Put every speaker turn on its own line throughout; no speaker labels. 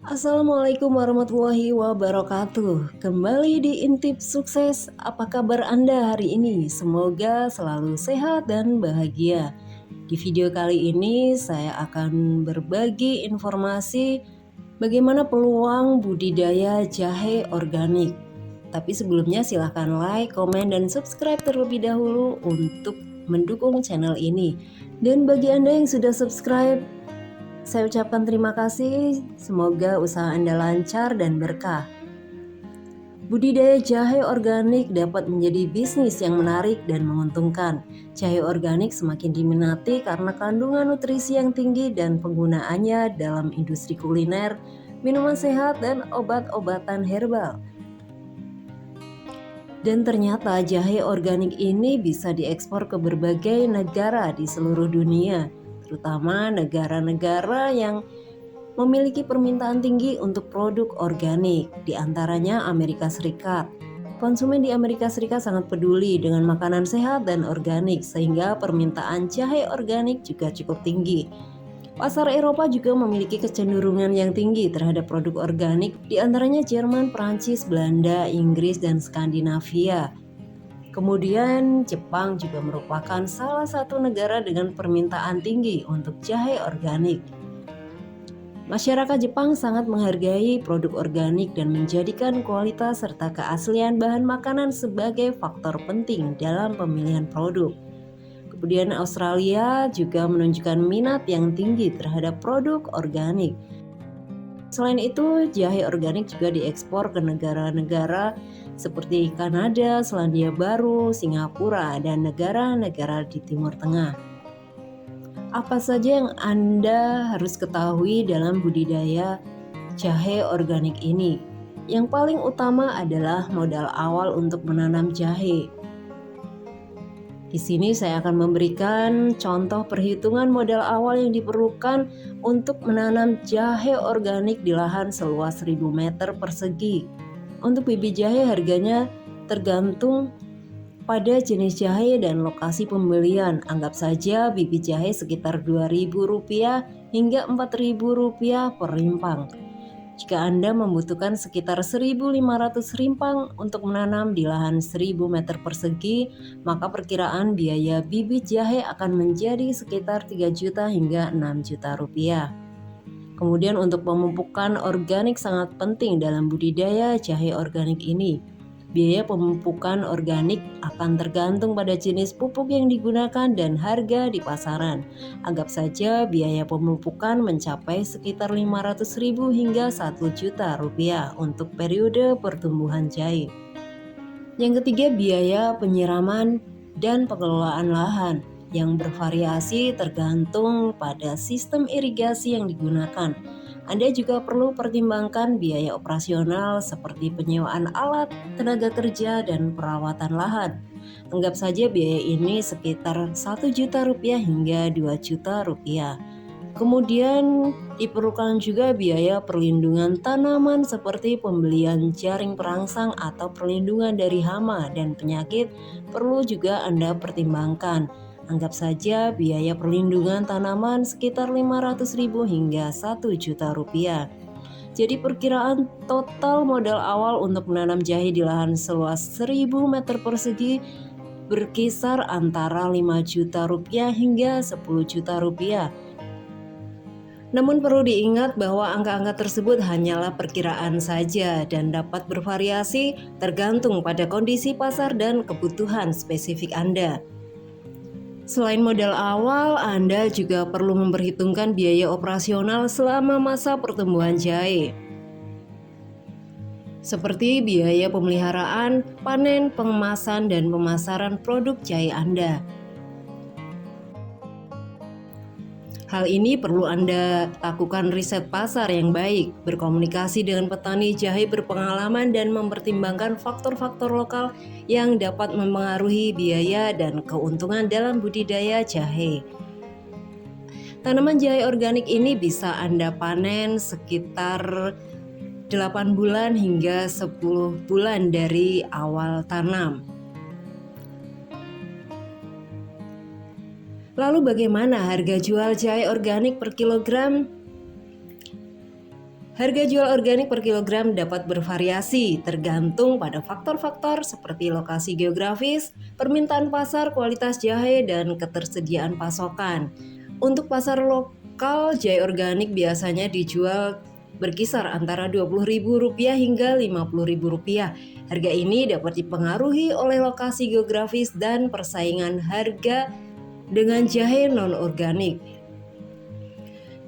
Assalamualaikum warahmatullahi wabarakatuh. Kembali di Intip Sukses. Apa kabar Anda hari ini? Semoga selalu sehat dan bahagia. Di video kali ini saya akan berbagi informasi bagaimana peluang budidaya jahe organik. Tapi sebelumnya silahkan like, komen, dan subscribe terlebih dahulu untuk mendukung channel ini. Dan bagi Anda yang sudah subscribe, saya ucapkan terima kasih, semoga usaha Anda lancar dan berkah. Budidaya jahe organik dapat menjadi bisnis yang menarik dan menguntungkan. Jahe organik semakin diminati karena kandungan nutrisi yang tinggi dan penggunaannya dalam industri kuliner, minuman sehat, dan obat-obatan herbal. Dan ternyata jahe organik ini bisa diekspor ke berbagai negara di seluruh dunia, terutama negara-negara yang memiliki permintaan tinggi untuk produk organik, di antaranya Amerika Serikat. Konsumen di Amerika Serikat sangat peduli dengan makanan sehat dan organik, sehingga permintaan jahe organik juga cukup tinggi. Pasar Eropa juga memiliki kecenderungan yang tinggi terhadap produk organik, di antaranya Jerman, Prancis, Belanda, Inggris, dan Skandinavia. Kemudian Jepang juga merupakan salah satu negara dengan permintaan tinggi untuk jahe organik. Masyarakat Jepang sangat menghargai produk organik dan menjadikan kualitas serta keaslian bahan makanan sebagai faktor penting dalam pemilihan produk. Kemudian Australia juga menunjukkan minat yang tinggi terhadap produk organik. Selain itu, jahe organik juga diekspor ke negara-negara seperti Kanada, Selandia Baru, Singapura, dan negara-negara di Timur Tengah. Apa saja yang Anda harus ketahui dalam budidaya jahe organik ini? Yang paling utama adalah modal awal untuk menanam jahe. Di sini saya akan memberikan contoh perhitungan modal awal yang diperlukan untuk menanam jahe organik di lahan seluas 1000 meter persegi. Untuk bibit jahe harganya tergantung pada jenis jahe dan lokasi pembelian. Anggap saja bibit jahe sekitar Rp2.000 hingga Rp4.000 per rimpang. Jika Anda membutuhkan sekitar 1.500 rimpang untuk menanam di lahan 1000 meter persegi, maka perkiraan biaya bibit jahe akan menjadi sekitar 3 juta hingga 6 juta rupiah. Kemudian untuk pemupukan organik sangat penting dalam budidaya jahe organik ini. Biaya pemupukan organik akan tergantung pada jenis pupuk yang digunakan dan harga di pasaran. Anggap saja biaya pemupukan mencapai sekitar 500.000 hingga 1 juta rupiah untuk periode pertumbuhan jahe. Yang ketiga, biaya penyiraman dan pengelolaan lahan yang bervariasi tergantung pada sistem irigasi yang digunakan. Anda juga perlu pertimbangkan biaya operasional seperti penyewaan alat, tenaga kerja, dan perawatan lahan. Anggap saja biaya ini sekitar 1 juta rupiah hingga 2 juta rupiah. Kemudian diperlukan juga biaya perlindungan tanaman seperti pembelian jaring perangsang atau perlindungan dari hama dan penyakit perlu juga Anda pertimbangkan. Anggap saja biaya perlindungan tanaman sekitar 500.000 hingga 1 juta rupiah. Jadi perkiraan total modal awal untuk menanam jahe di lahan seluas 1000 meter persegi berkisar antara 5 juta rupiah hingga 10 juta rupiah. Namun perlu diingat bahwa angka-angka tersebut hanyalah perkiraan saja dan dapat bervariasi tergantung pada kondisi pasar dan kebutuhan spesifik Anda. Selain modal awal, Anda juga perlu memperhitungkan biaya operasional selama masa pertumbuhan jahe, seperti biaya pemeliharaan, panen, pengemasan, dan pemasaran produk jahe Anda. Hal ini perlu Anda lakukan riset pasar yang baik, berkomunikasi dengan petani jahe berpengalaman, dan mempertimbangkan faktor-faktor lokal yang dapat mempengaruhi biaya dan keuntungan dalam budidaya jahe. Tanaman jahe organik ini bisa Anda panen sekitar 8 bulan hingga 10 bulan dari awal tanam. Lalu bagaimana harga jual jahe organik per kilogram? Harga jual organik per kilogram dapat bervariasi tergantung pada faktor-faktor seperti lokasi geografis, permintaan pasar, kualitas jahe, dan ketersediaan pasokan. Untuk pasar lokal, jahe organik biasanya dijual berkisar antara Rp20.000 hingga Rp50.000. Harga ini dapat dipengaruhi oleh lokasi geografis dan persaingan harga dengan jahe non-organik.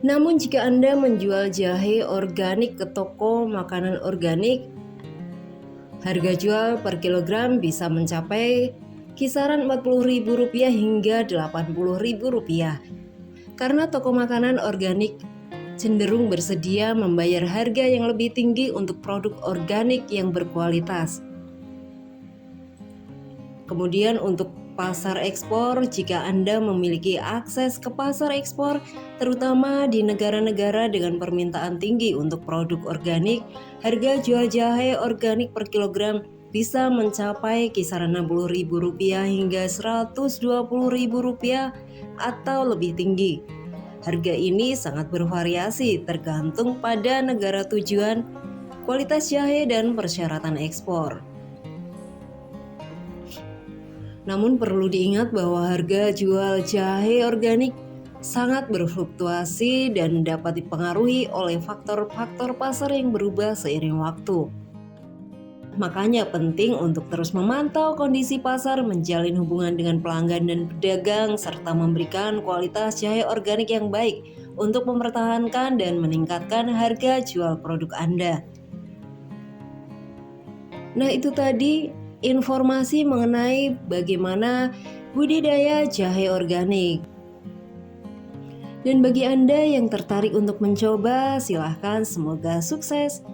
Namun jika Anda menjual jahe organik ke toko makanan organik, harga jual per kilogram bisa mencapai kisaran Rp40.000 hingga Rp80.000. Karena toko makanan organik cenderung bersedia membayar harga yang lebih tinggi untuk produk organik yang berkualitas. Kemudian untuk pasar ekspor, jika Anda memiliki akses ke pasar ekspor, terutama di negara-negara dengan permintaan tinggi untuk produk organik, harga jual jahe organik per kilogram bisa mencapai kisaran Rp60.000 hingga Rp120.000 atau lebih tinggi. Harga ini sangat bervariasi tergantung pada negara tujuan, kualitas jahe, dan persyaratan ekspor. Namun perlu diingat bahwa harga jual jahe organik sangat berfluktuasi dan dapat dipengaruhi oleh faktor-faktor pasar yang berubah seiring waktu. Makanya penting untuk terus memantau kondisi pasar, menjalin hubungan dengan pelanggan dan pedagang, serta memberikan kualitas jahe organik yang baik untuk mempertahankan dan meningkatkan harga jual produk Anda. Nah, itu tadi informasi mengenai bagaimana budidaya jahe organik. Dan bagi Anda yang tertarik untuk mencoba, silahkan, semoga sukses.